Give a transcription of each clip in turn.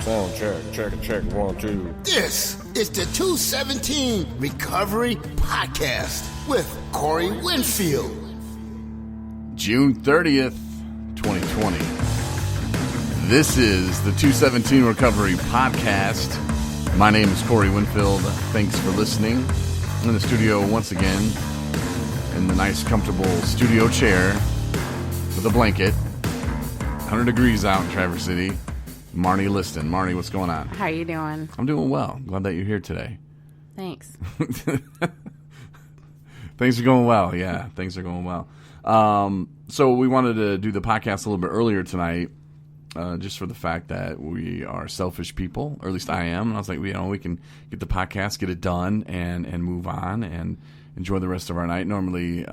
Sound check, 1, 2. This is the 217 Recovery Podcast with Corey Winfield. June 30th, 2020. This is the 217 Recovery Podcast. My name is Corey Winfield. Thanks for listening. I'm in the studio once again in the nice, comfortable studio chair with a blanket. 100 degrees out in Traverse City. Marney Liston. Marney, what's going on? How you doing? I'm doing well. Glad that you're here today. Thanks. Things are going well. Yeah, things are going well. So we wanted to do the podcast a little bit earlier tonight, just for the fact that we are selfish people, or at least I am. And I was like, we can get the podcast, get it done, and move on and enjoy the rest of our night. Normally,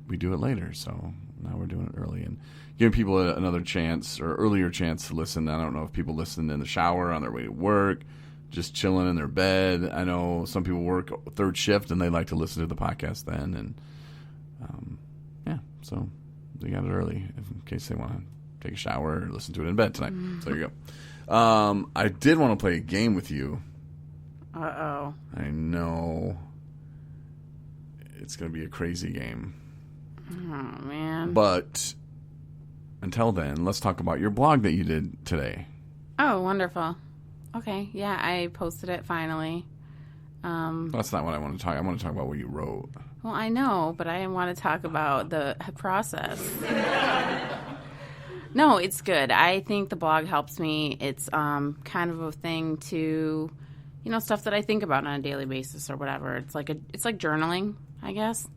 we do it later, so now we're doing it early and giving people another chance or earlier chance to listen. I don't know if people listen in the shower, on their way to work, just chilling in their bed. I know some people work third shift and they like to listen to the podcast then. And so they got it early in case they want to take a shower or listen to it in bed tonight. So there you go. I did want to play a game with you. Uh-oh. I know. It's going to be a crazy game. Oh, man. But until then, let's talk about your blog that you did today. Oh, wonderful. Okay, yeah, I posted it finally. That's not what I want to talk. I want to talk about what you wrote. Well, I know, but I want to talk about the process. No, it's good. I think the blog helps me. It's kind of a thing to, stuff that I think about on a daily basis or whatever. It's like journaling, I guess.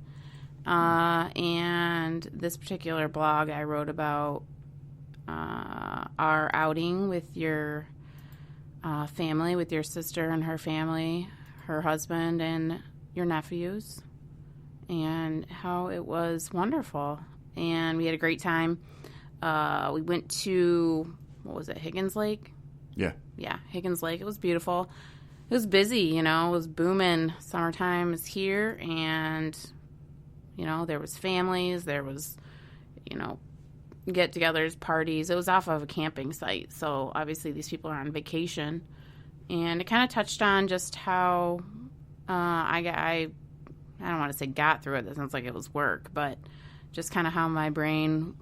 And this particular blog I wrote about our outing with your family, with your sister and her family, her husband and your nephews, and how it was wonderful. And we had a great time. We went to, Higgins Lake? Yeah. Yeah, Higgins Lake. It was beautiful. It was busy, it was booming. Summertime is here, and there was families, there was, get-togethers, parties. It was off of a camping site, so obviously these people are on vacation. And it kind of touched on just how I don't want to say got through it. That sounds like it was work, but just kind of how my brain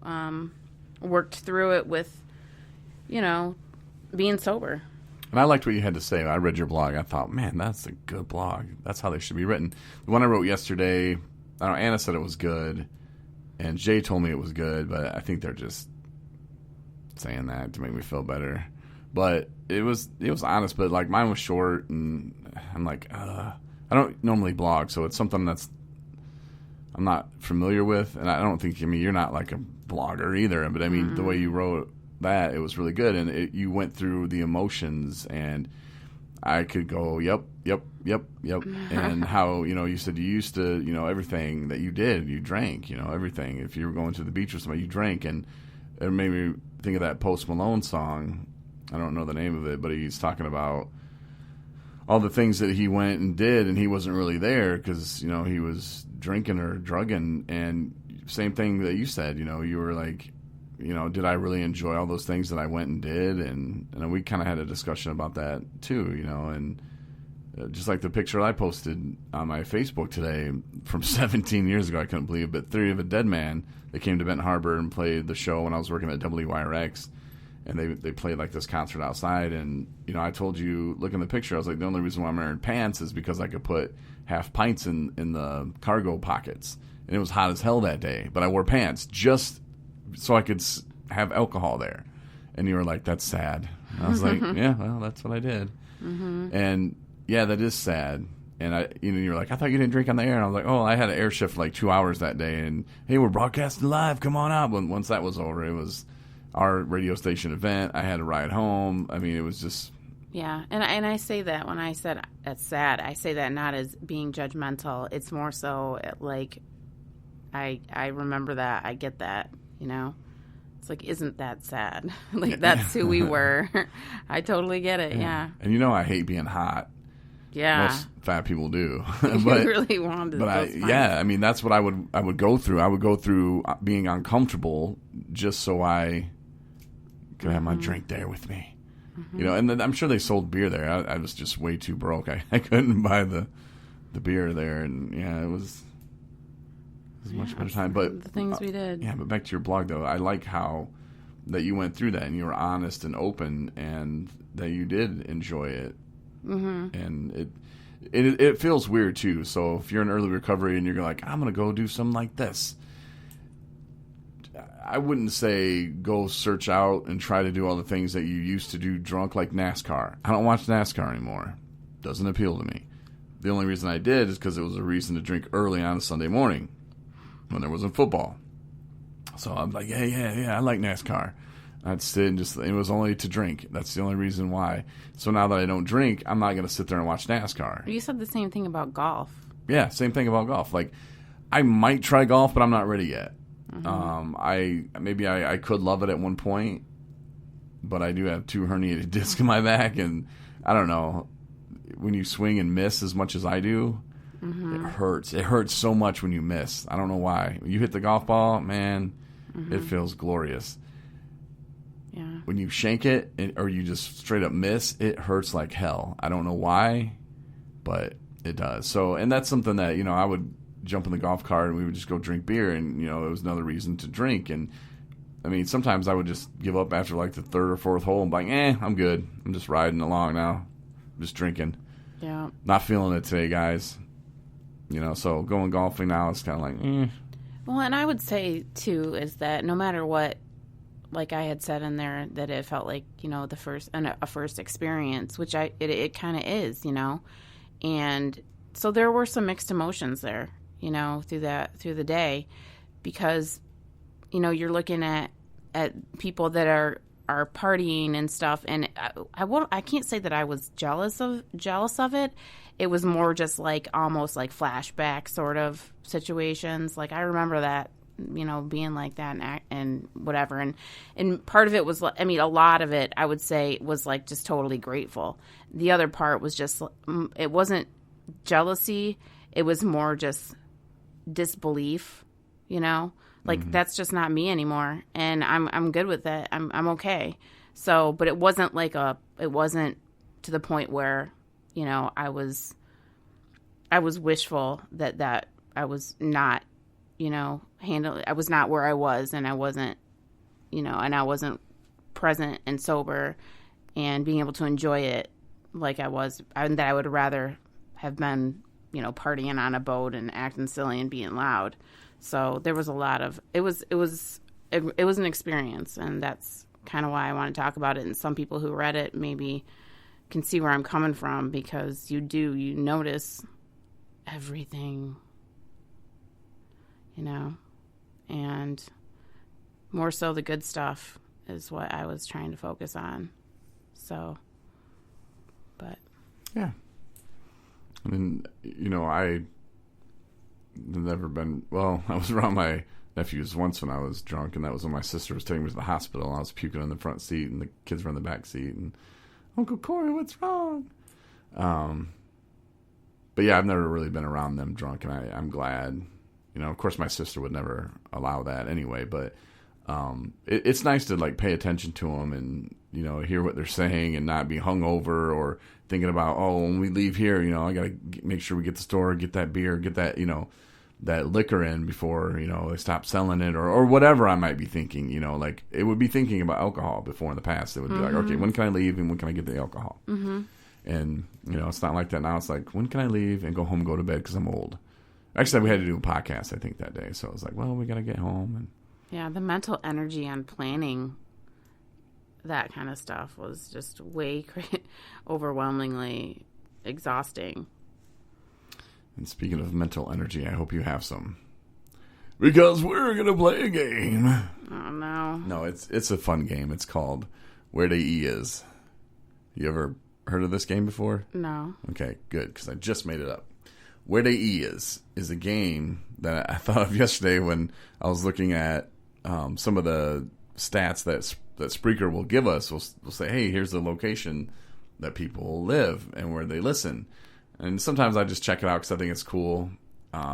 worked through it with, being sober. And I liked what you had to say. I read your blog. I thought, man, that's a good blog. That's how they should be written. The one I wrote yesterday, I don't know, Anna said it was good, and Jay told me it was good, but I think they're just saying that to make me feel better. But it was honest, but like mine was short, and I'm like, I don't normally blog, so it's something that's I'm not familiar with, and I don't think, you're not like a blogger either, but the way you wrote that, it was really good, and you went through the emotions, and I could go, yep, and how, you said you used to, everything that you did, you drank, everything. If you were going to the beach or something, you drank, and it made me think of that Post Malone song. I don't know the name of it, but he's talking about all the things that he went and did, and he wasn't really there because, he was drinking or drugging, and same thing that you said, you were like, did I really enjoy all those things that I went and did? And we kind of had a discussion about that too, and just like the picture I posted on my Facebook today from 17 years ago, I couldn't believe it, but Theory of a Dead Man, they came to Benton Harbor and played the show when I was working at WYRX, and they played like this concert outside, and, I told you, look in the picture, I was like, the only reason why I'm wearing pants is because I could put half pints in the cargo pockets, and it was hot as hell that day, but I wore pants just so I could have alcohol there. And you were like, that's sad. And I was like, yeah, well, that's what I did. Mm-hmm. And yeah, that is sad. And you were like, I thought you didn't drink on the air. And I was like, oh, I had an air shift for like 2 hours that day. And hey, we're broadcasting live. Come on out. But once that was over, it was our radio station event. I had to ride home. It was just. Yeah. And I say that when I said that's sad, I say that not as being judgmental. It's more so like, I remember that. I get that. It's like, isn't that sad? Like, that's who we were. I totally get it, yeah. And I hate being hot. Yeah. Most fat people do. But, you really wanted but that's what I would go through. I would go through being uncomfortable just so I Could have my drink there with me. You know, and then I'm sure they sold beer there. I was just way too broke. I couldn't buy the beer there, and yeah, it was much better time. But the things we did. Yeah, but back to your blog though, I like how that you went through that and you were honest and open, and that you did enjoy it. And it feels weird too. So if you're in early recovery and you're like, I'm gonna go do something like this, I wouldn't say go search out and try to do all the things that you used to do drunk, like NASCAR. I don't watch NASCAR anymore. Doesn't appeal to me. The only reason I did is because it was a reason to drink early on a Sunday morning when there wasn't football. So I'm like, yeah, I like NASCAR. I'd sit and it was only to drink. That's the only reason why. So now that I don't drink, I'm not going to sit there and watch NASCAR. You said the same thing about golf. Yeah, same thing about golf. Like, I might try golf, but I'm not ready yet. I could love it at one point, but I do have 2 herniated discs in my back, and I don't know, when you swing and miss as much as I do, it hurts. It hurts so much when you miss. I don't know why. When you hit the golf ball, man, it feels glorious. Yeah. When you shank it or you just straight up miss, it hurts like hell. I don't know why, but it does. So, and that's something that, I would jump in the golf cart and we would just go drink beer, and it was another reason to drink. And I mean, sometimes I would just give up after like the 3rd or 4th hole and be like, I'm good, I'm just riding along now, just drinking, not feeling it today, guys. So going golfing now, it's kind of like Well, and I would say too is that no matter what, like I had said in there, that it felt like a first experience, which it kind of is, and so there were some mixed emotions there, through the day, because, you're looking at people that are partying and stuff. And I can't say that I was jealous of it. It was more just like almost like flashback sort of situations. Like I remember that, being like that and whatever. And part of it was, a lot of it I would say was like just totally grateful. The other part was just, it wasn't jealousy. It was more just disbelief, like that's just not me anymore. And I'm good with it. I'm okay. So, but it wasn't it wasn't to the point where, I was wishful that I was not, I was not where I was, and I wasn't, and I wasn't present and sober and being able to enjoy it like I was, and that I would rather have been, partying on a boat and acting silly and being loud. So there was a lot of, it was an experience, and that's kind of why I want to talk about it. And some people who read it maybe can see where I'm coming from, because you notice everything, and more so the good stuff is what I was trying to focus on. So, but yeah. I mean, I never been, well, I was around my nephews once when I was drunk, and that was when my sister was taking me to the hospital, and I was puking in the front seat, and the kids were in the back seat, and Uncle Corey, what's wrong? But yeah, I've never really been around them drunk, and I'm glad. Of course, my sister would never allow that anyway, but it's nice to like pay attention to them and hear what they're saying and not be hungover or thinking about, when we leave here, I got to make sure we get the store, get that beer, get that that liquor in before they stop selling it, or whatever I might be thinking. Like it would be thinking about alcohol before in the past. It would be like, okay, when can I leave and when can I get the alcohol? And it's not like that now. It's like, when can I leave and go home and go to bed because I'm old. Actually, we had to do a podcast, I think, that day. So I was like, well, we got to get home. And yeah, the mental energy on planning that kind of stuff was just way overwhelmingly exhausting. And speaking of mental energy, I hope you have some, because we're going to play a game. Oh, no. No, it's a fun game. It's called Where They E Is. You ever heard of this game before? No. Okay, good, because I just made it up. Where They E is a game that I thought of yesterday when I was looking at some of the stats that Spreaker will give us. We'll say, hey, here's the location that people live and where they listen. And sometimes I just check it out because I think it's cool.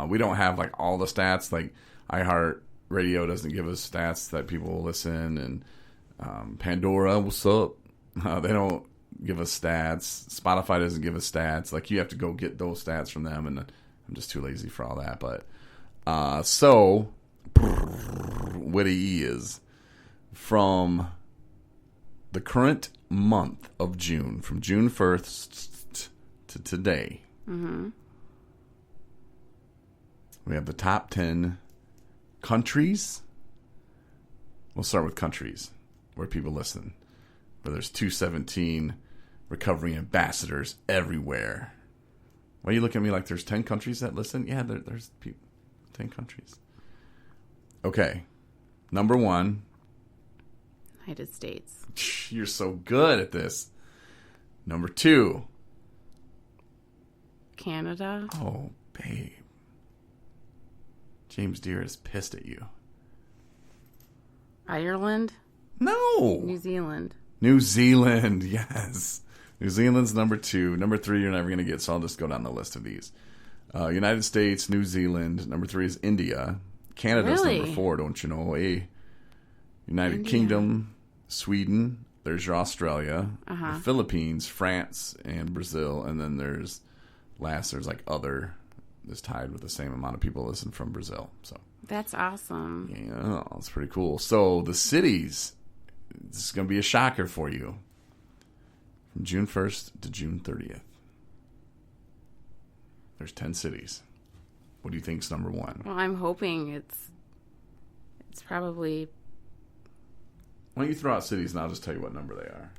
We don't have like all the stats. Like iHeart Radio doesn't give us stats that people listen, and Pandora, what's up? They don't give us stats. Spotify doesn't give us stats. Like, you have to go get those stats from them, and I'm just too lazy for all that. But so what he is from the current month of June, from June 1st to today. Mm-hmm. We have the top 10 countries. We'll start with countries where people listen. Where there's 217 recovery ambassadors everywhere. Why are you looking at me like there's 10 countries that listen? Yeah, there's 10 countries. Okay. Number 1. United States. You're so good at this. Number 2. Canada. Oh, babe. James Deere is pissed at you. Ireland. No. New Zealand. New Zealand, yes. New Zealand's number 2. Number 3 you're never going to get, so I'll just go down the list of these. United States, New Zealand. Number 3 is India. Canada's Really? number 4, don't you know? United India. Kingdom, Sweden. There's your Australia. The Philippines, France, and Brazil. And then there's like other is tied with the same amount of people listen from Brazil. So That's awesome. yeah, that's pretty cool. So the cities, this is going to be a shocker for you. From June 1st to June 30th. There's 10 cities. What do you think's number 1? Well, I'm hoping it's probably Why don't you throw out cities and I'll just tell you what number they are.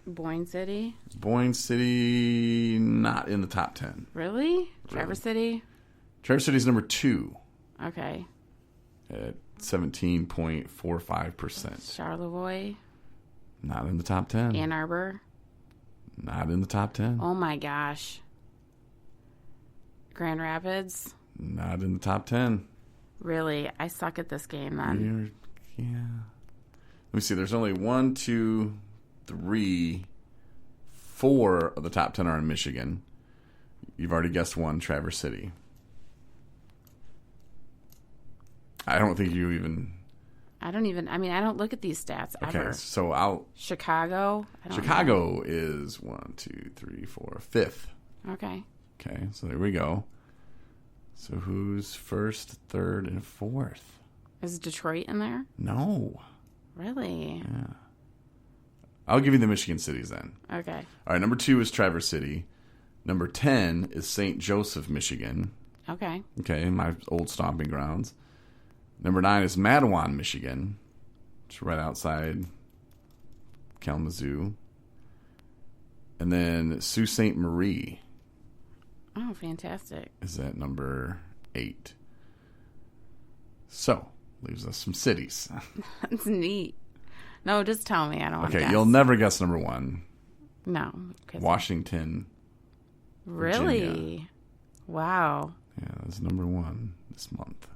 Boyne City. Boyne City, not in the top 10. Really? Traverse City? Traverse City's number 2 Okay. at 17.45%. Charlevoix. Not in the top 10. Ann Arbor. Not in the top 10. Oh my gosh. Grand Rapids. Not in the top 10. Really? I suck at this game then. Yeah. Let me see. There's only 1, 2, 3, 4 of the top 10 are in Michigan. You've already guessed one, Traverse City. I don't think you even... I don't look at these stats ever. Okay, so Chicago? Chicago is 1, 2, 3, 4, 5th. Okay. Okay, so there we go. So who's first, third, and 4th? Is Detroit in there? No. Really? Yeah. I'll give you the Michigan cities then. Okay. All right, number 2 is Traverse City. Number 10 is St. Joseph, Michigan. Okay. Okay, my old stomping grounds. Number 9 is Mattawan, Michigan. It's right outside Kalamazoo. And then Sault Ste. Marie Oh, fantastic. is at number 8. So, leaves us some cities. That's neat. No, just tell me. I don't want to Okay, guess. you'll never guess number 1. No. 'Cause- Washington. Really? Virginia. Wow. Yeah, that's number 1 this month.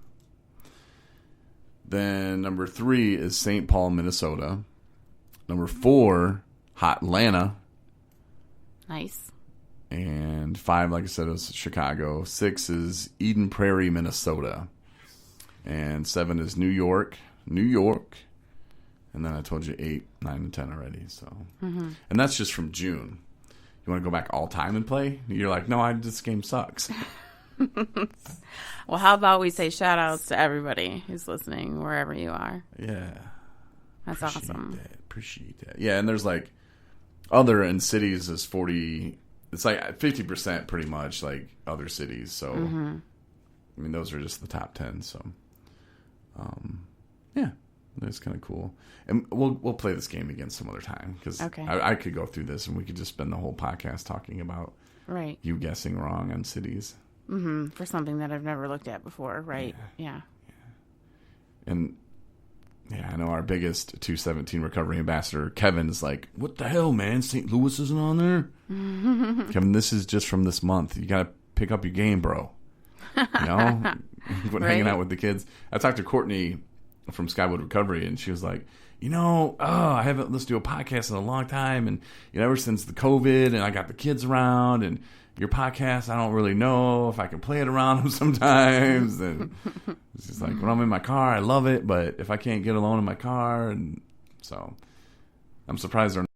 Then number 3 is St. Paul, Minnesota. Number 4, Hot Atlanta. Nice. And 5, like I said, is Chicago. 6 is Eden Prairie, Minnesota. And 7 is New York. And then I told you 8, 9, and 10 already. So, And that's just from June. You want to go back all time and play? You're like, no, this game sucks. Well, how about we say shout outs to everybody who's listening wherever you are? Yeah. That's awesome. Appreciate that. Yeah, and there's like other in cities is 40. It's like 50% pretty much like other cities. So, I mean, those are just the top 10. So, yeah, that's kind of cool. And we'll play this game again some other time because Okay. I could go through this and we could just spend the whole podcast talking about Right. you guessing wrong on cities. For something that I've never looked at before. Right. Yeah. And yeah, I know our biggest 217 recovery ambassador, Kevin's like, what the hell, man? St. Louis isn't on there? Kevin, this is just from this month. You got to pick up your game, bro. You know? When hanging out with the kids. I talked to Courtney from Skywood Recovery, and she was like, I haven't listened to a podcast in a long time. And, ever since the COVID, and I got the kids around, and your podcast, I don't really know if I can play it around them sometimes. And it's just like, when I'm in my car, I love it. But if I can't get alone in my car, and so I'm surprised they're